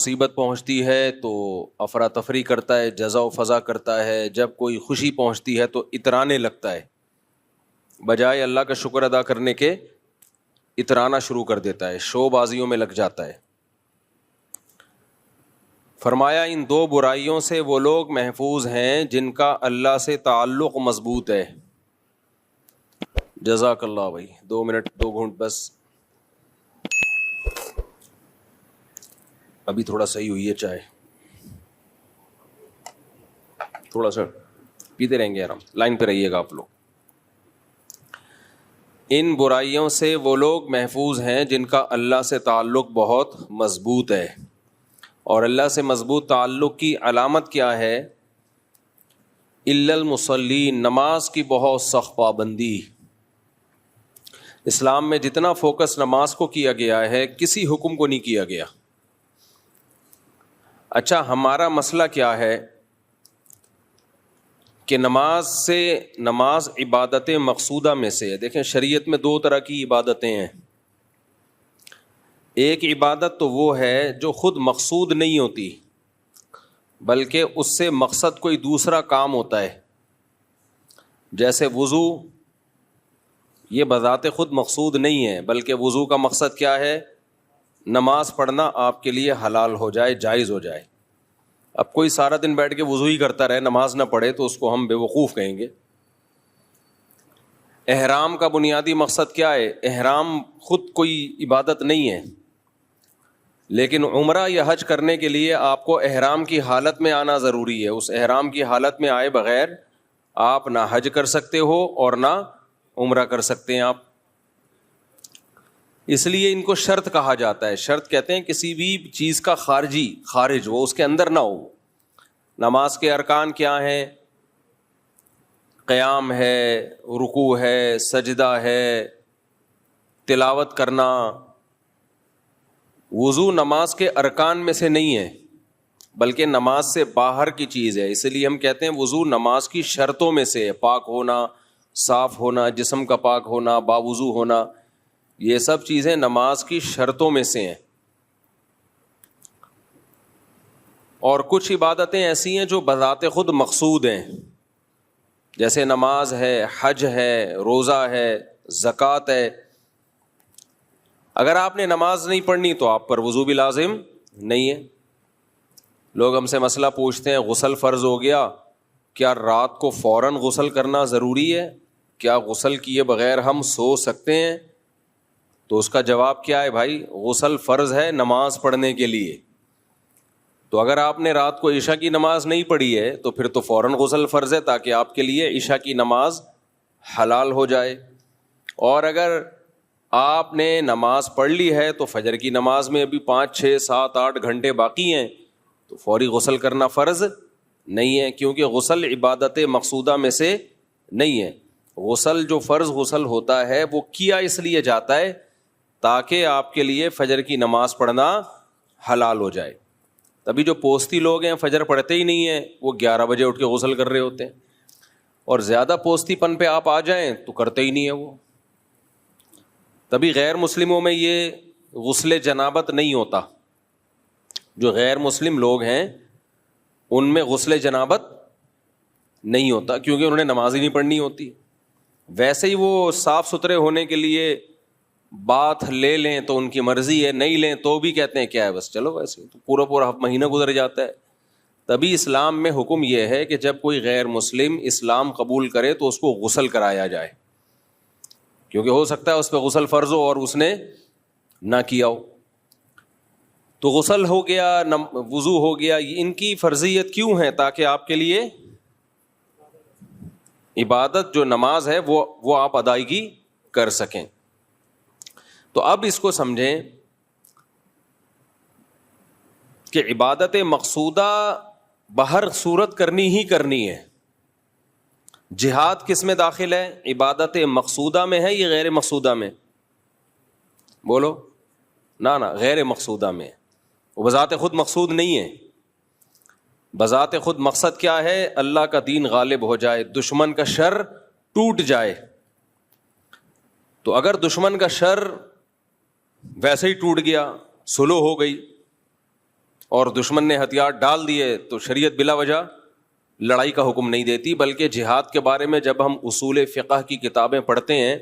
مصیبت پہنچتی ہے تو افراتفری کرتا ہے، جزا و فضا کرتا ہے. جب کوئی خوشی پہنچتی ہے تو اترانے لگتا ہے، بجائے اللہ کا شکر ادا کرنے کے اترانا شروع کر دیتا ہے، شو بازیوں میں لگ جاتا ہے. فرمایا ان دو برائیوں سے وہ لوگ محفوظ ہیں جن کا اللہ سے تعلق مضبوط ہے. جزاک اللہ بھائی، 2 منٹ 2 گھونٹ بس. ابھی تھوڑا صحیح ہوئی ہے چائے، تھوڑا سا پیتے رہیں گے، آرام لائن پہ رہیے گا آپ لوگ. ان برائیوں سے وہ لوگ محفوظ ہیں جن کا اللہ سے تعلق بہت مضبوط ہے. اور اللہ سے مضبوط تعلق کی علامت کیا ہے؟ الا المصلین، نماز کی بہت سخت پابندی. اسلام میں جتنا فوکس نماز کو کیا گیا ہے کسی حکم کو نہیں کیا گیا. اچھا، ہمارا مسئلہ کیا ہے کہ نماز عبادت مقصودہ میں سے ہے. دیکھیں شریعت میں 2 طرح کی عبادتیں ہیں. ایک عبادت تو وہ ہے جو خود مقصود نہیں ہوتی بلکہ اس سے مقصد کوئی دوسرا کام ہوتا ہے. جیسے وضو، یہ بذات خود مقصود نہیں ہے بلکہ وضو کا مقصد کیا ہے؟ نماز پڑھنا آپ کے لیے حلال ہو جائے، جائز ہو جائے. اب کوئی سارا دن بیٹھ کے وضو ہی کرتا رہے، نماز نہ پڑھے، تو اس کو ہم بے وقوف کہیں گے. احرام کا بنیادی مقصد کیا ہے؟ احرام خود کوئی عبادت نہیں ہے، لیکن عمرہ یا حج کرنے کے لیے آپ کو احرام کی حالت میں آنا ضروری ہے. اس احرام کی حالت میں آئے بغیر آپ نہ حج کر سکتے ہو اور نہ عمرہ کر سکتے ہیں آپ. اس لیے ان کو شرط کہا جاتا ہے. شرط کہتے ہیں کسی بھی چیز کا خارج وہ اس کے اندر نہ ہو. نماز کے ارکان کیا ہیں؟ قیام ہے، رکوع ہے، سجدہ ہے، تلاوت کرنا. وضو نماز کے ارکان میں سے نہیں ہے بلکہ نماز سے باہر کی چیز ہے. اس لیے ہم کہتے ہیں وضو نماز کی شرطوں میں سے ہے. پاک ہونا، صاف ہونا، جسم کا پاک ہونا، باوضو ہونا، یہ سب چیزیں نماز کی شرطوں میں سے ہیں. اور کچھ عبادتیں ایسی ہیں جو بذات خود مقصود ہیں، جیسے نماز ہے، حج ہے، روزہ ہے، زکوٰۃ ہے. اگر آپ نے نماز نہیں پڑھنی تو آپ پر وضو بھی لازم نہیں ہے. لوگ ہم سے مسئلہ پوچھتے ہیں غسل فرض ہو گیا، کیا رات کو فوراً غسل کرنا ضروری ہے؟ کیا غسل کیے بغیر ہم سو سکتے ہیں؟ تو اس کا جواب کیا ہے بھائی؟ غسل فرض ہے نماز پڑھنے کے لیے. تو اگر آپ نے رات کو عشاء کی نماز نہیں پڑھی ہے تو پھر تو فوراً غسل فرض ہے تاکہ آپ کے لیے عشاء کی نماز حلال ہو جائے. اور اگر آپ نے نماز پڑھ لی ہے تو فجر کی نماز میں ابھی 5 6 7 8 گھنٹے باقی ہیں تو فوری غسل کرنا فرض نہیں ہے، کیونکہ غسل عبادت مقصودہ میں سے نہیں ہے. غسل جو فرض غسل ہوتا ہے وہ کیا اس لیے جاتا ہے تاکہ آپ کے لیے فجر کی نماز پڑھنا حلال ہو جائے. تبھی جو پوستی لوگ ہیں فجر پڑھتے ہی نہیں ہیں، وہ 11 بجے اٹھ کے غسل کر رہے ہوتے ہیں. اور زیادہ پوستی پن پہ آپ آ جائیں تو کرتے ہی نہیں ہیں وہ. تبھی غیر مسلموں میں یہ غسل جنابت نہیں ہوتا. جو غیر مسلم لوگ ہیں ان میں غسل جنابت نہیں ہوتا کیونکہ انہوں نے نماز ہی نہیں پڑھنی ہوتی. ویسے ہی وہ صاف ستھرے ہونے کے لیے بات لے لیں تو ان کی مرضی ہے، نہیں لیں تو بھی کہتے ہیں کیا ہے بس چلو ویسے. تو پورا مہینہ گزر جاتا ہے. تبھی اسلام میں حکم یہ ہے کہ جب کوئی غیر مسلم اسلام قبول کرے تو اس کو غسل کرایا جائے، کیونکہ ہو سکتا ہے اس پہ غسل فرض ہو اور اس نے نہ کیا ہو. تو غسل ہو گیا، وضو ہو گیا، ان کی فرضیت کیوں ہے؟ تاکہ آپ کے لیے عبادت جو نماز ہے وہ آپ ادائیگی کر سکیں. تو اب اس کو سمجھیں کہ عبادت مقصودہ بہر صورت کرنی ہی کرنی ہے. جہاد کس میں داخل ہے؟ عبادت مقصودہ میں ہے یا غیر مقصودہ میں؟ بولو نا، غیر مقصودہ میں. وہ بذات خود مقصود نہیں ہے. بذات خود مقصد کیا ہے؟ اللہ کا دین غالب ہو جائے، دشمن کا شر ٹوٹ جائے. تو اگر دشمن کا شر ویسے ہی ٹوٹ گیا، صلح ہو گئی، اور دشمن نے ہتھیار ڈال دیے تو شریعت بلا وجہ لڑائی کا حکم نہیں دیتی، بلکہ جہاد کے بارے میں جب ہم اصول فقہ کی کتابیں پڑھتے ہیں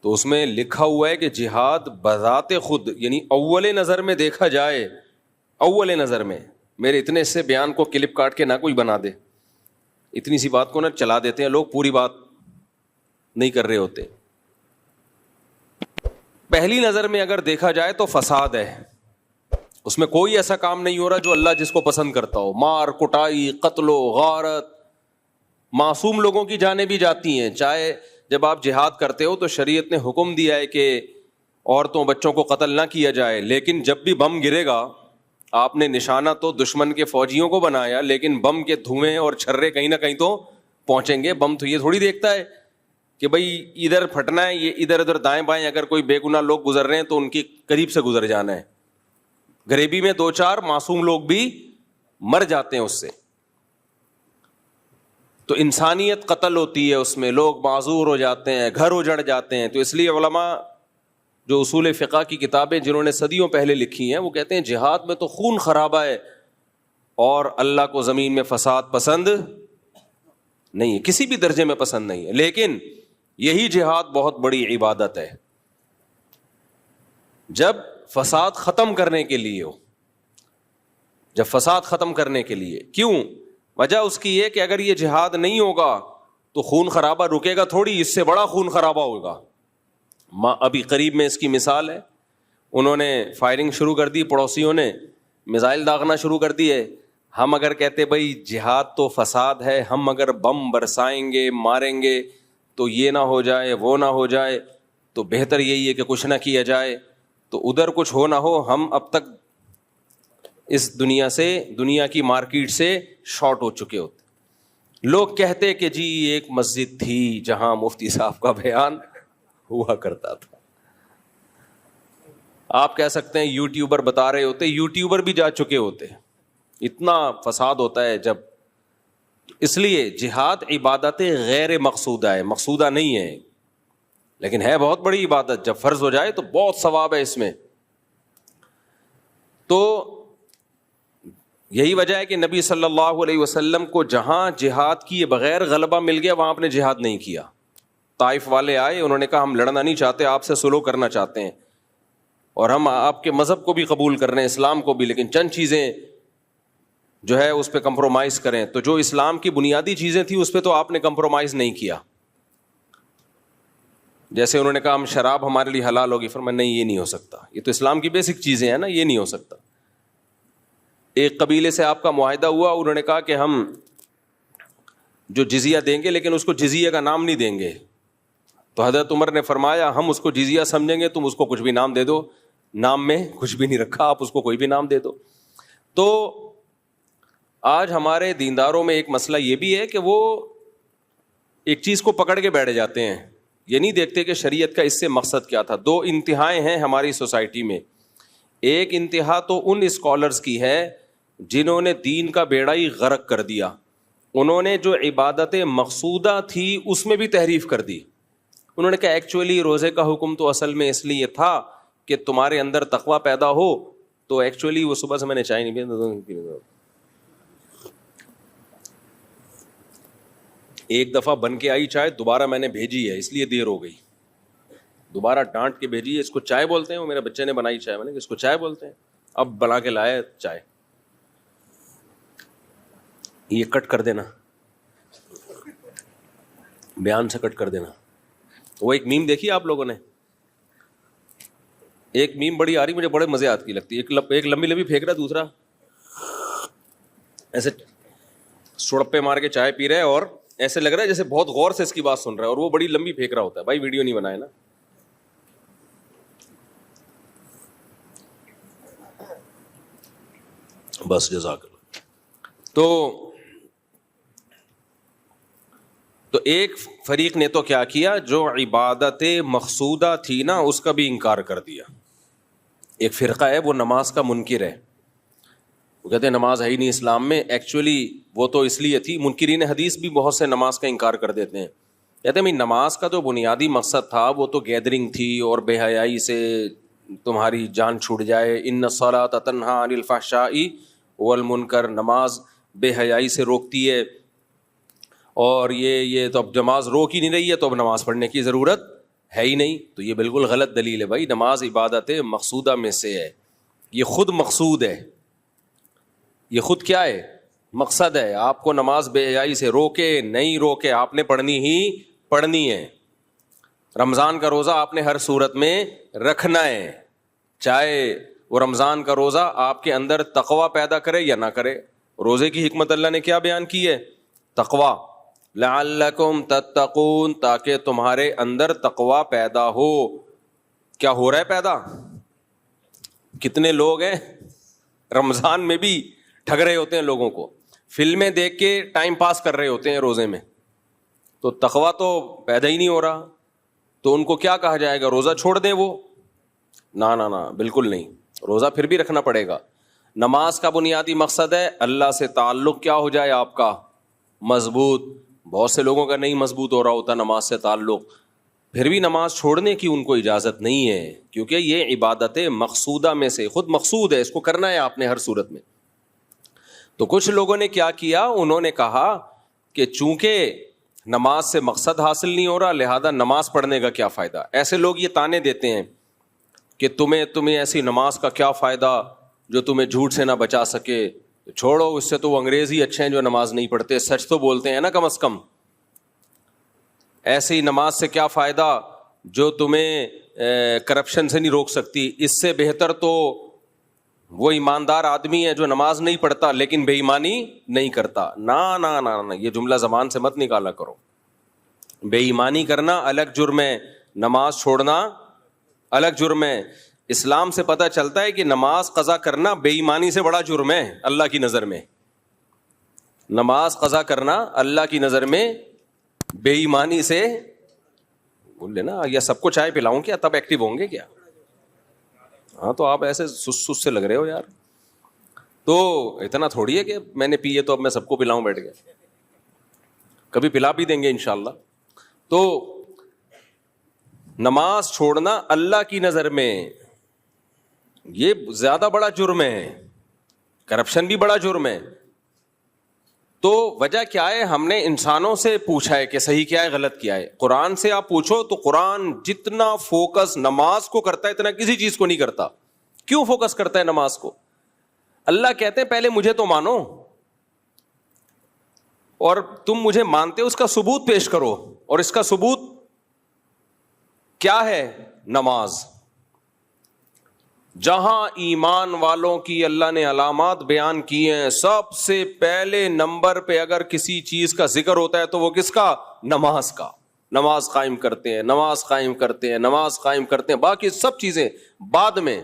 تو اس میں لکھا ہوا ہے کہ جہاد بذات خود، یعنی اول نظر میں دیکھا جائے، اول نظر میں، میرے اتنے سے بیان کو کلپ کاٹ کے نہ کوئی بنا دے، اتنی سی بات کو نہ چلا دیتے ہیں لوگ، پوری بات نہیں کر رہے ہوتے. پہلی نظر میں اگر دیکھا جائے تو فساد ہے، اس میں کوئی ایسا کام نہیں ہو رہا جو اللہ جس کو پسند کرتا ہو. مار کٹائی، قتل و غارت، معصوم لوگوں کی جانیں بھی جاتی ہیں. چاہے جب آپ جہاد کرتے ہو تو شریعت نے حکم دیا ہے کہ عورتوں بچوں کو قتل نہ کیا جائے، لیکن جب بھی بم گرے گا آپ نے نشانہ تو دشمن کے فوجیوں کو بنایا، لیکن بم کے دھوئیں اور چھرے کہیں نہ کہیں تو پہنچیں گے. بم تو یہ تھوڑی دیکھتا ہے کہ بھئی ادھر پھٹنا ہے، یہ ادھر ادھر دائیں بائیں اگر کوئی بے گناہ لوگ گزر رہے ہیں تو ان کی قریب سے گزر جانا ہے. غریبی میں 2-4 معصوم لوگ بھی مر جاتے ہیں اس سے. تو انسانیت قتل ہوتی ہے، اس میں لوگ معذور ہو جاتے ہیں، گھر اجڑ جاتے ہیں. تو اس لیے علماء جو اصول فقہ کی کتابیں جنہوں نے صدیوں پہلے لکھی ہیں وہ کہتے ہیں جہاد میں تو خون خرابہ ہے اور اللہ کو زمین میں فساد پسند نہیں ہے، کسی بھی درجے میں پسند نہیں ہے. لیکن یہی جہاد بہت بڑی عبادت ہے جب فساد ختم کرنے کے لیے ہو، جب فساد ختم کرنے کے لیے. کیوں؟ وجہ اس کی یہ کہ اگر یہ جہاد نہیں ہوگا تو خون خرابہ رکے گا تھوڑی، اس سے بڑا خون خرابہ ہوگا. ابھی قریب میں اس کی مثال ہے، انہوں نے فائرنگ شروع کر دی، پڑوسیوں نے میزائل داغنا شروع کر دیے. ہم اگر کہتے بھائی جہاد تو فساد ہے، ہم اگر بم برسائیں گے ماریں گے تو یہ نہ ہو جائے وہ نہ ہو جائے، تو بہتر یہی ہے کہ کچھ نہ کیا جائے. تو ادھر کچھ ہو نہ ہو، ہم اب تک اس دنیا کی مارکیٹ سے شارٹ ہو چکے ہوتے. لوگ کہتے کہ جی ایک مسجد تھی جہاں مفتی صاحب کا بیان ہوا کرتا تھا. آپ کہہ سکتے ہیں یوٹیوبر بتا رہے ہوتے، یوٹیوبر بھی جا چکے ہوتے. اتنا فساد ہوتا ہے جب. اس لیے جہاد عبادت غیر مقصودہ ہے، مقصودہ نہیں ہے، لیکن ہے بہت بڑی عبادت. جب فرض ہو جائے تو بہت ثواب ہے اس میں. تو یہی وجہ ہے کہ نبی صلی اللہ علیہ وسلم کو جہاں جہاد کیے بغیر غلبہ مل گیا وہاں آپ نے جہاد نہیں کیا. طائف والے آئے، انہوں نے کہا ہم لڑنا نہیں چاہتے، آپ سے سلو کرنا چاہتے ہیں اور ہم آپ کے مذہب کو بھی قبول کر رہے ہیں، اسلام کو بھی، لیکن چند چیزیں جو ہے اس پہ کمپرومائز کریں. تو جو اسلام کی بنیادی چیزیں تھیں اس پہ تو آپ نے کمپرومائز نہیں کیا. جیسے انہوں نے کہا ہم شراب ہمارے لیے حلال ہوگی، فرمایا نہیں یہ نہیں ہو سکتا، یہ تو اسلام کی بیسک چیزیں ہیں نا، یہ نہیں ہو سکتا. ایک قبیلے سے آپ کا معاہدہ ہوا، انہوں نے کہا کہ ہم جو جزیہ دیں گے لیکن اس کو جزیہ کا نام نہیں دیں گے. تو حضرت عمر نے فرمایا ہم اس کو جزیہ سمجھیں گے، تم اس کو کچھ بھی نام دے دو، نام میں کچھ بھی نہیں رکھا، آپ اس کو کوئی بھی نام دے دو. تو آج ہمارے دینداروں میں ایک مسئلہ یہ بھی ہے کہ وہ ایک چیز کو پکڑ کے بیٹھ جاتے ہیں، یہ نہیں دیکھتے کہ شریعت کا اس سے مقصد کیا تھا. 2 انتہائیں ہیں ہماری سوسائٹی میں. ایک انتہا تو ان اسکالرز کی ہے جنہوں نے دین کا بیڑا ہی غرق کر دیا. انہوں نے جو عبادت مقصودہ تھی اس میں بھی تحریف کر دی. انہوں نے کہا ایکچولی روزے کا حکم تو اصل میں اس لیے تھا کہ تمہارے اندر تقویٰ پیدا ہو. تو ایکچولی وہ صبح سے میں نے چائے نہیں پی، ایک دفعہ بن کے آئی چائے، دوبارہ میں نے بھیجی ہے اس لیے دیر ہو گئی، دوبارہ ڈانٹ کے بھیجی ہے. اس کو چائے بولتے ہیں، وہ میرے بچے نے بنائی چائے، میں نے اس کو چائے بولتے ہیں. اب بنا کے لائے چائے. یہ کٹ کر دینا، بیان سے کٹ کر دینا. وہ ایک میم دیکھی آپ لوگوں نے، ایک میم بڑی آ رہی مجھے بڑے مزے آتی لگتی ہے. ایک لمبی لمبی پھینک رہا ہے، دوسرا ایسے سڑپے مار کے چائے پی رہا ہے اور ایسے لگ رہا ہے جیسے بہت غور سے اس کی بات سن رہا ہے، اور وہ بڑی لمبی پھینک رہا ہوتا ہے. بھائی ویڈیو نہیں بنائے نا. بس جزاک اللہ. تو ایک فریق نے تو کیا کیا، جو عبادت مقصودہ تھی نا اس کا بھی انکار کر دیا. ایک فرقہ ہے وہ نماز کا منکر ہے، وہ کہتے ہیں نماز ہے ہی نہیں اسلام میں. ایکچولی وہ تو اس لیے تھی، منکرین حدیث بھی بہت سے نماز کا انکار کر دیتے ہیں. کہتے ہیں نماز کا تو بنیادی مقصد تھا وہ تو گیدرنگ تھی اور بے حیائی سے تمہاری جان چھوٹ جائے. ان الصلاۃ تنہی عن الفحشاء والمنکر, نماز بے حیائی سے روکتی ہے. اور یہ تو اب نماز روک ہی نہیں رہی ہے تو اب نماز پڑھنے کی ضرورت ہے ہی نہیں. تو یہ بالکل غلط دلیل ہے بھائی. نماز عبادت مقصودہ میں سے ہے, یہ خود مقصود ہے, یہ خود کیا ہے, مقصد ہے. آپ کو نماز بے حیائی سے روکے نہیں روکے, آپ نے پڑھنی ہی پڑھنی ہے. رمضان کا روزہ آپ نے ہر صورت میں رکھنا ہے, چاہے وہ رمضان کا روزہ آپ کے اندر تقوی پیدا کرے یا نہ کرے. روزے کی حکمت اللہ نے کیا بیان کی ہے؟ تقوی. لعلکم تتقون, تاکہ تمہارے اندر تقوی پیدا ہو. کیا ہو رہا ہے پیدا؟ کتنے لوگ ہیں رمضان میں بھی ٹھگ رہے ہوتے ہیں لوگوں کو, فلمیں دیکھ کے ٹائم پاس کر رہے ہوتے ہیں روزے میں, تو تقوی تو پیدا ہی نہیں ہو رہا. تو ان کو کیا کہا جائے گا؟ روزہ چھوڑ دیں وہ؟ نہ نہ نہ, بالکل نہیں. روزہ پھر بھی رکھنا پڑے گا. نماز کا بنیادی مقصد ہے اللہ سے تعلق کیا ہو جائے آپ کا مضبوط. بہت سے لوگوں کا نہیں مضبوط ہو رہا ہوتا نماز سے تعلق, پھر بھی نماز چھوڑنے کی ان کو اجازت نہیں ہے, کیونکہ یہ عبادت مقصودہ میں سے خود مقصود ہے, اس کو کرنا ہے آپ نے ہر صورت میں. تو کچھ لوگوں نے کیا کیا, انہوں نے کہا کہ چونکہ نماز سے مقصد حاصل نہیں ہو رہا لہذا نماز پڑھنے کا کیا فائدہ. ایسے لوگ یہ تانے دیتے ہیں کہ تمہیں ایسی نماز کا کیا فائدہ جو تمہیں جھوٹ سے نہ بچا سکے. چھوڑو, اس سے تو وہ انگریز ہی اچھے ہیں جو نماز نہیں پڑھتے, سچ تو بولتے ہیں نا کم از کم. ایسی نماز سے کیا فائدہ جو تمہیں کرپشن سے نہیں روک سکتی. اس سے بہتر تو وہ ایماندار آدمی ہے جو نماز نہیں پڑھتا لیکن بے ایمانی نہیں کرتا. نہ نہ نہ, یہ جملہ زبان سے مت نکالا کرو. بے ایمانی کرنا الگ جرم ہے, نماز چھوڑنا الگ جرم ہے. اسلام سے پتہ چلتا ہے کہ نماز قضا کرنا بے ایمانی سے بڑا جرم ہے اللہ کی نظر میں. نماز قضا کرنا اللہ کی نظر میں بے ایمانی سے, بول لینا یا سب کو چائے پلاؤں کیا تب ایکٹیو ہوں گے کیا؟ ہاں تو آپ ایسے سس سے لگ رہے ہو یار. تو اتنا تھوڑی ہے کہ میں نے پیے تو اب میں سب کو پلاؤں بیٹھ گیا, کبھی پلا بھی دیں گے انشاءاللہ. تو نماز چھوڑنا اللہ کی نظر میں یہ زیادہ بڑا جرم ہے, کرپشن بھی بڑا جرم ہے. تو وجہ کیا ہے؟ ہم نے انسانوں سے پوچھا ہے کہ صحیح کیا ہے غلط کیا ہے. قرآن سے آپ پوچھو تو قرآن جتنا فوکس نماز کو کرتا ہے اتنا کسی چیز کو نہیں کرتا. کیوں فوکس کرتا ہے نماز کو؟ اللہ کہتے ہیں پہلے مجھے تو مانو, اور تم مجھے مانتے ہو اس کا ثبوت پیش کرو. اور اس کا ثبوت کیا ہے؟ نماز. جہاں ایمان والوں کی اللہ نے علامات بیان کی ہیں, سب سے پہلے نمبر پہ اگر کسی چیز کا ذکر ہوتا ہے تو وہ کس کا؟ نماز کا. نماز قائم کرتے ہیں, نماز قائم کرتے ہیں, نماز قائم کرتے ہیں. باقی سب چیزیں بعد میں.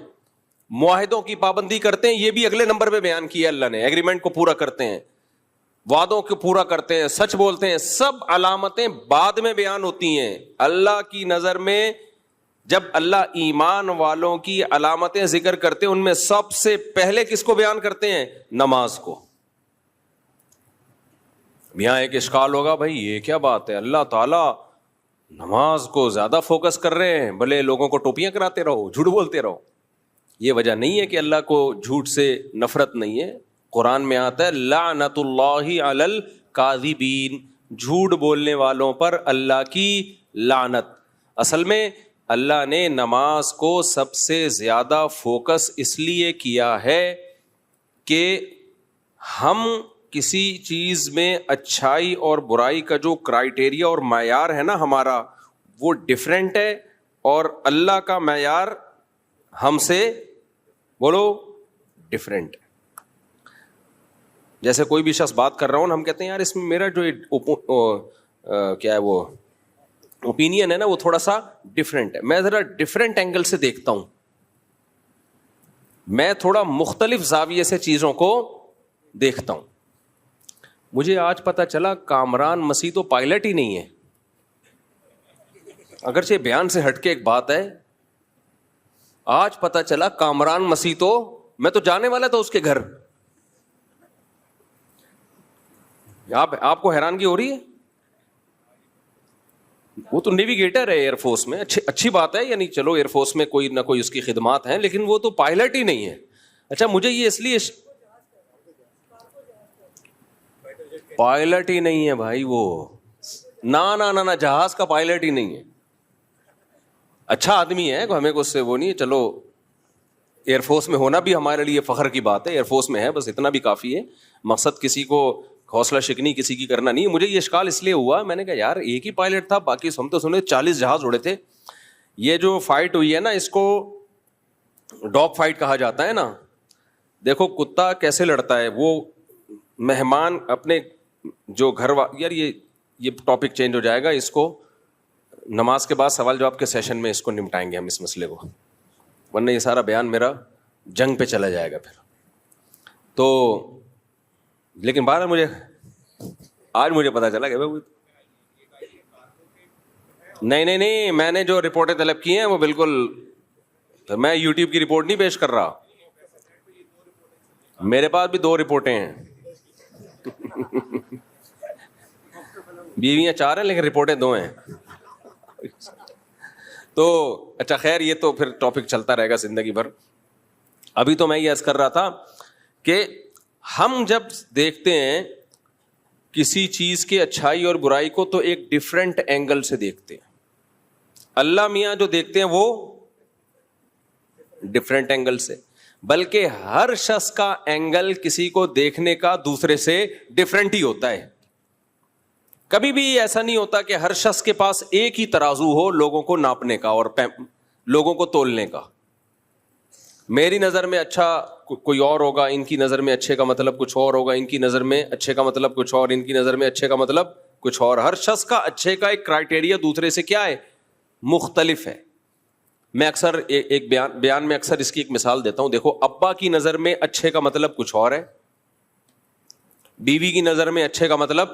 معاہدوں کی پابندی کرتے ہیں, یہ بھی اگلے نمبر پہ بیان کیا اللہ نے. ایگریمنٹ کو پورا کرتے ہیں, وعدوں کو پورا کرتے ہیں, سچ بولتے ہیں. سب علامتیں بعد میں بیان ہوتی ہیں. اللہ کی نظر میں جب اللہ ایمان والوں کی علامتیں ذکر کرتے ہیں ان میں سب سے پہلے کس کو بیان کرتے ہیں؟ نماز کو. یہاں ایک اشکال ہوگا, بھائی یہ کیا بات ہے, اللہ تعالیٰ نماز کو زیادہ فوکس کر رہے ہیں, بھلے لوگوں کو ٹوپیاں کراتے رہو, جھوٹ بولتے رہو. یہ وجہ نہیں ہے کہ اللہ کو جھوٹ سے نفرت نہیں ہے. قرآن میں آتا ہے لعنت اللہ علی الکاذبین, جھوٹ بولنے والوں پر اللہ کی لعنت. اصل میں اللہ نے نماز کو سب سے زیادہ فوکس اس لیے کیا ہے کہ ہم کسی چیز میں اچھائی اور برائی کا جو کرائیٹیریا اور معیار ہے نا ہمارا, وہ ڈیفرنٹ ہے, اور اللہ کا معیار ہم سے بولو ڈیفرنٹ ہے. جیسے کوئی بھی شخص بات کر رہا ہوں نا, ہم کہتے ہیں یار اس میں میرا جو کیا ہے وہ اوپینین ہے نا وہ تھوڑا سا ڈفرینٹ ہے, میں ذرا ڈفرینٹ اینگل سے دیکھتا ہوں, میں تھوڑا مختلف زاویے سے چیزوں کو دیکھتا ہوں. مجھے آج پتا چلا کامران مسیح تو پائلٹ ہی نہیں ہے, اگرچہ بیان سے ہٹ کے ایک بات ہے. آج پتا چلا کامران مسیح تو, میں تو جانے والا تھا اس کے گھر. آپ کو حیرانگی ہو رہی ہے؟ وہ تو نیویگیٹر ہے ایئر فورس میں, اچھی بات ہے, یعنی چلو ایئر فورس میں کوئی نہ کوئی اس کی خدمات ہیں, لیکن وہ تو پائلٹ ہی نہیں ہے. اچھا مجھے یہ اس لیے پائلٹ ہی نہیں ہے بھائی وہ, نہ جہاز کا پائلٹ ہی نہیں ہے. اچھا آدمی ہے, ہمیں کو اس سے وہ نہیں ہے, چلو ایئر فورس میں ہونا بھی ہمارے لیے فخر کی بات ہے, ایئر فورس میں ہے بس اتنا بھی کافی ہے. مقصد کسی کو حوصلہ شکنی کسی کی کرنا نہیں ہے. مجھے یہ اشکال اس لیے ہوا, میں نے کہا یار ایک ہی پائلٹ تھا, باقی ہم تو سنے 40 جہاز اڑے تھے. یہ جو فائٹ ہوئی ہے نا, اس کو ڈاگ فائٹ کہا جاتا ہے نا. دیکھو کتا کیسے لڑتا ہے, وہ مہمان اپنے جو گھر یار یہ ٹاپک چینج ہو جائے گا, اس کو نماز کے بعد سوال جواب کے سیشن میں اس کو نمٹائیں گے ہم اس مسئلے کو, ورنہ یہ سارا بیان میرا جنگ پہ چلا جائے گا پھر تو. لیکن بہرحال مجھے پتا چلا کہ نہیں, میں نے جو رپورٹیں طلب کی ہیں وہ بالکل, میں یوٹیوب کی رپورٹ نہیں پیش کر رہا, میرے پاس بھی 2 رپورٹیں ہیں. بیویاں 4 ہیں لیکن رپورٹیں 2 ہیں. تو اچھا خیر, یہ تو پھر ٹاپک چلتا رہے گا زندگی بھر. ابھی تو میں یہ عرض کر رہا تھا کہ ہم جب دیکھتے ہیں کسی چیز کے اچھائی اور برائی کو تو ایک ڈفرینٹ اینگل سے دیکھتے ہیں. اللہ میاں جو دیکھتے ہیں وہ ڈفرینٹ اینگل سے, بلکہ ہر شخص کا اینگل کسی کو دیکھنے کا دوسرے سے ڈفرینٹ ہی ہوتا ہے. کبھی بھی ایسا نہیں ہوتا کہ ہر شخص کے پاس ایک ہی ترازو ہو لوگوں کو ناپنے کا اور لوگوں کو تولنے کا. میری نظر میں اچھا کوئی اور ہوگا, ان کی نظر میں اچھے کا مطلب کچھ اور ہوگا, ان کی نظر میں اچھے کا مطلب کچھ اور, ان کی نظر میں اچھے کا مطلب کچھ اور. ہر شخص کا اچھے کا ایک کرائٹیریا دوسرے سے کیا ہے, مختلف ہے. میں اکثر ایک بیان میں اکثر اس کی ایک مثال دیتا ہوں. دیکھو ابا کی نظر میں اچھے کا مطلب کچھ اور ہے, بیوی کی نظر میں اچھے کا مطلب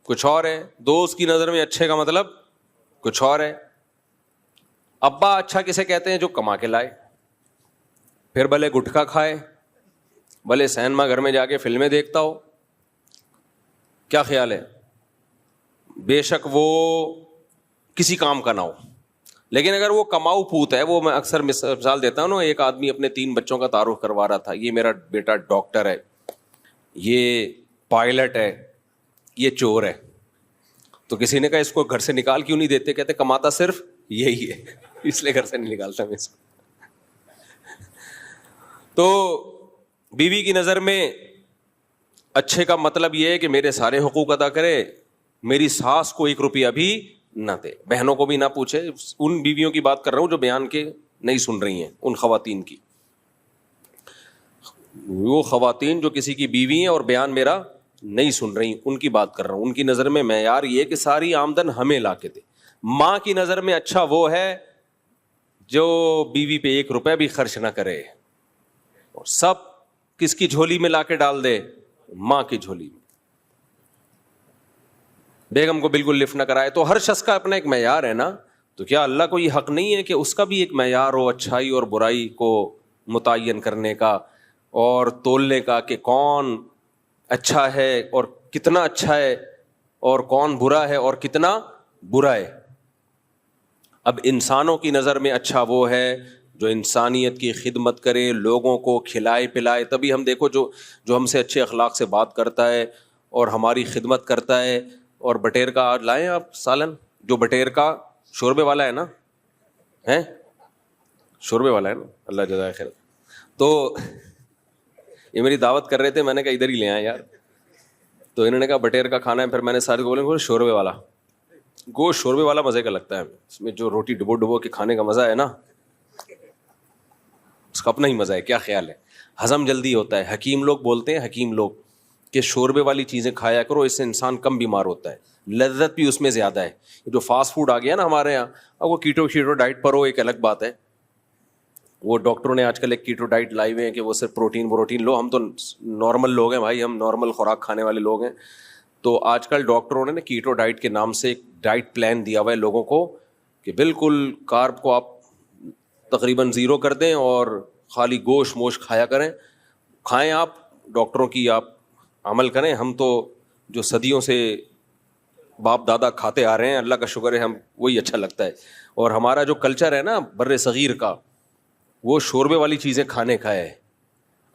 کچھ اور ہے, دوست کی نظر میں اچھے کا مطلب کچھ اور ہے. ابا اچھا کسے کہتے ہیں, جو کما کے لائے, پھر بھلے گٹکا کھائے, بھلے سینما گھر میں جا کے فلمیں دیکھتا ہو. کیا خیال ہے, بے شک وہ کسی کام کا نہ ہو, لیکن اگر وہ کماؤ پوت ہے, وہ میں اکثر مثال دیتا ہوں نا, ایک آدمی اپنے 3 بچوں کا تعارف کروا رہا تھا, یہ میرا بیٹا ڈاکٹر ہے, یہ پائلٹ ہے, یہ چور ہے. تو کسی نے کہا اس کو گھر سے نکال کیوں نہیں دیتے, کہتے کماتا صرف یہی ہے اس لیے گھر سے نہیں نکالتا میں اس کو. تو بیوی کی نظر میں اچھے کا مطلب یہ ہے کہ میرے سارے حقوق ادا کرے, میری ساس کو 1 روپیہ بھی نہ دے, بہنوں کو بھی نہ پوچھے. ان بیویوں کی بات کر رہا ہوں جو بیان کے نہیں سن رہی ہیں, ان خواتین کی, وہ خواتین جو کسی کی بیوی ہیں اور بیان میرا نہیں سن رہی, ان کی بات کر رہا ہوں. ان کی نظر میں معیار یہ کہ ساری آمدن ہمیں لا کے دے. ماں کی نظر میں اچھا وہ ہے جو بیوی پہ 1 روپے بھی خرچ نہ کرے, اور سب کس کی جھولی میں لا کے ڈال دے, ماں کی جھولی میں, بیگم کو بالکل لفٹ نہ کرائے. تو ہر شخص کا اپنا ایک معیار ہے نا. تو کیا اللہ کو یہ حق نہیں ہے کہ اس کا بھی ایک معیار ہو اچھائی اور برائی کو متعین کرنے کا اور تولنے کا, کہ کون اچھا ہے اور کتنا اچھا ہے, اور کون برا ہے اور کتنا برا ہے. اب انسانوں کی نظر میں اچھا وہ ہے جو انسانیت کی خدمت کرے, لوگوں کو کھلائے پلائے. تبھی ہم دیکھو جو ہم سے اچھے اخلاق سے بات کرتا ہے اور ہماری خدمت کرتا ہے. اور بٹیر کا لائیں آپ سالن, جو بٹیر کا شوربے والا ہے نا, ہیں شوربے والا ہے نا, اللہ جزائے خیر. تو یہ میری دعوت کر رہے تھے, میں نے کہا ادھر ہی لے آئے یار. تو انہوں نے کہا بٹیر کا کھانا ہے, پھر میں نے سارے کو بولے شوربے والا. گوشت شوربے والا مزے کا لگتا ہے, اس میں جو روٹی ڈبو کے کھانے کا مزہ ہے نا, اس کا اپنا ہی مزہ ہے. کیا خیال ہے, ہضم جلدی ہوتا ہے. حکیم لوگ بولتے ہیں, حکیم لوگ, کہ شوربے والی چیزیں کھایا کرو, اس سے انسان کم بیمار ہوتا ہے, لذت بھی اس میں زیادہ ہے. جو فاسٹ فوڈ آ گیا نا ہمارے یہاں, اب وہ کیٹو ڈائٹ پر ہو ایک الگ بات ہے. وہ ڈاکٹروں نے آج کل ایک کیٹو ڈائٹ لائی ہوئے ہیں کہ وہ صرف پروٹین لو. ہم تو نارمل لوگ ہیں بھائی, ہم نارمل خوراک کھانے والے لوگ ہیں. تو آج کل ڈاکٹروں نے کیٹو ڈائٹ کے نام سے ایک ڈائٹ پلان دیا ہوا ہے لوگوں کو, کہ بالکل کارب کو آپ تقریباً 0 کر دیں اور خالی گوشت کھایا کریں. کھائیں آپ, ڈاکٹروں کی آپ عمل کریں. ہم تو جو صدیوں سے باپ دادا کھاتے آ رہے ہیں, اللہ کا شکر ہے ہم وہی اچھا لگتا ہے. اور ہمارا جو کلچر ہے نا بر صغیر کا, وہ شوربے والی چیزیں کھانے کا ہے.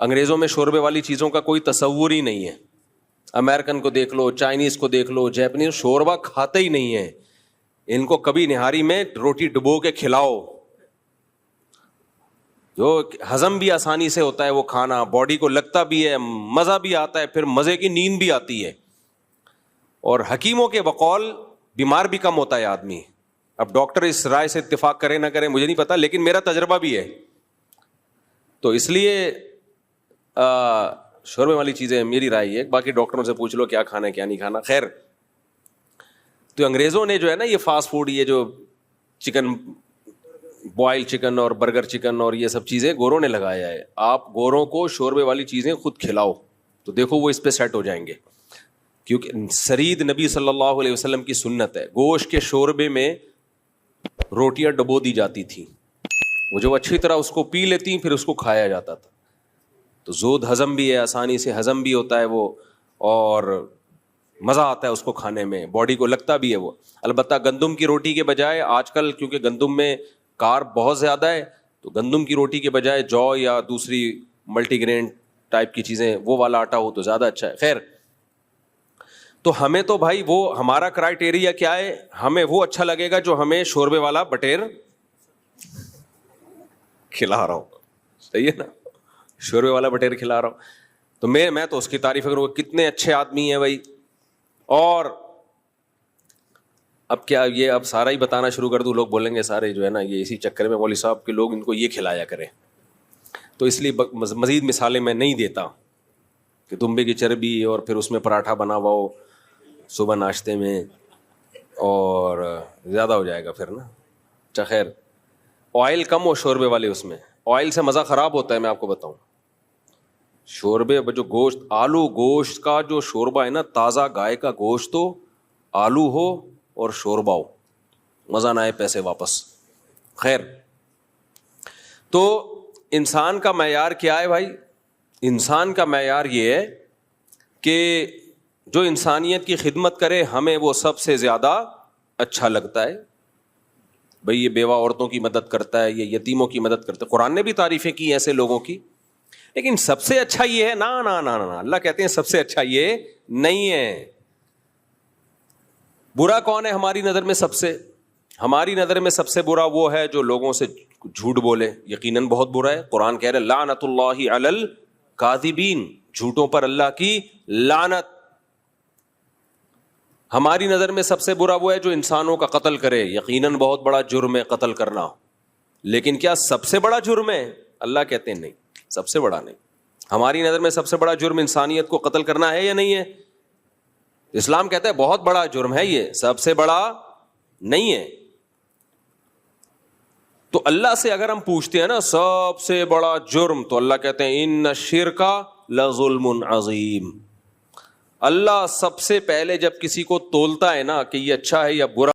انگریزوں میں شوربے والی چیزوں کا کوئی تصور ہی نہیں ہے. امریکن کو دیکھ لو, چائنیز کو دیکھ لو, جیپنیز, شوربہ کھاتے ہی نہیں ہیں. ان کو کبھی نہاری میں روٹی ڈبو کے کھلاؤ, جو ہضم بھی آسانی سے ہوتا ہے وہ کھانا, باڈی کو لگتا بھی ہے, مزہ بھی آتا ہے, پھر مزے کی نیند بھی آتی ہے. اور حکیموں کے بقول بیمار بھی کم ہوتا ہے آدمی. اب ڈاکٹر اس رائے سے اتفاق کرے نہ کرے مجھے نہیں پتا, لیکن میرا تجربہ بھی ہے. تو اس لیے شوربے والی چیزیں میری رائے ہے. باقی ڈاکٹروں سے پوچھ لو کیا کھانا ہے کیا نہیں کھانا. خیر, تو انگریزوں نے جو ہے نا یہ فاسٹ فوڈ, یہ جو چکن, بوائل چکن اور برگر چکن اور یہ سب چیزیں گوروں نے لگایا ہے. آپ گوروں کو شوربے والی چیزیں خود کھلاؤ تو دیکھو وہ اس پہ سیٹ ہو جائیں گے. کیونکہ سرید نبی صلی اللہ علیہ وسلم کی سنت ہے. گوشت کے شوربے میں روٹیاں ڈبو دی جاتی تھیں, وہ جو اچھی طرح اس کو پی لیتی پھر اس کو کھایا جاتا تھا. تو زود ہضم بھی ہے, آسانی سے ہضم بھی ہوتا ہے وہ, اور مزہ آتا ہے اس کو کھانے میں, باڈی کو لگتا بھی ہے وہ. البتہ گندم کی روٹی کے بجائے آج کل کیونکہ گندم میں کارب بہت زیادہ ہے, تو گندم کی روٹی کے بجائے جو یا دوسری ملٹی گرین ٹائپ کی چیزیں وہ والا آٹا ہو تو زیادہ اچھا ہے. خیر, تو ہمیں تو بھائی وہ ہمارا کرائٹیریا کیا ہے, ہمیں وہ اچھا لگے گا جو ہمیں شوربے والا بٹیر کھلا رہا ہو. صحیح ہے نا, شوربے والا بٹیر کھلا رہا ہوں تو میں تو اس کی تعریف کروں, کتنے اچھے آدمی ہیں بھائی. اور اب کیا یہ اب سارا ہی بتانا شروع کر دوں, لوگ بولیں گے سارے جو ہے نا یہ اسی چکر میں مولوی صاحب کے لوگ ان کو یہ کھلایا کریں. تو اس لیے مزید مثالیں میں نہیں دیتا کہ دمبے کی چربی اور پھر اس میں پراٹھا بنا ہوا ہو صبح ناشتے میں, اور زیادہ ہو جائے گا پھر نا. اچھا خیر, آئل کم ہو شوربے والے, اس میں آئل سے مزہ خراب ہوتا ہے. میں آپ کو بتاؤں, شوربے جو گوشت, آلو گوشت کا جو شوربہ ہے نا, تازہ گائے کا گوشت ہو, آلو ہو اور شوربہ ہو, مزہ نہ آئے پیسے واپس. خیر, تو انسان کا معیار کیا ہے بھائی؟ انسان کا معیار یہ ہے کہ جو انسانیت کی خدمت کرے ہمیں وہ سب سے زیادہ اچھا لگتا ہے. بھئی یہ بیوہ عورتوں کی مدد کرتا ہے, یہ یتیموں کی مدد کرتا ہے. قرآن نے بھی تعریفیں کی ایسے لوگوں کی, لیکن سب سے اچھا یہ ہے نا نا نا نا, اللہ کہتے ہیں سب سے اچھا یہ نہیں ہے. برا کون ہے ہماری نظر میں سب سے؟ ہماری نظر میں سب سے برا وہ ہے جو لوگوں سے جھوٹ بولے. یقیناً بہت برا ہے. قرآن کہہ رہے لعنت اللہ علی الکاذبین, جھوٹوں پر اللہ کی لعنت. ہماری نظر میں سب سے برا وہ ہے جو انسانوں کا قتل کرے. یقیناً بہت بڑا جرم ہے قتل کرنا, لیکن کیا سب سے بڑا جرم ہے؟ اللہ کہتے ہیں نہیں, سب سے بڑا نہیں. ہماری نظر میں سب سے بڑا جرم انسانیت کو قتل کرنا ہے یا نہیں ہے؟ اسلام کہتا ہے بہت بڑا جرم ہے یہ, سب سے بڑا نہیں ہے. تو اللہ سے اگر ہم پوچھتے ہیں نا سب سے بڑا جرم, تو اللہ کہتے ہیں ان الشرک لظلم عظیم. اللہ سب سے پہلے جب کسی کو تولتا ہے نا کہ یہ اچھا ہے یا برا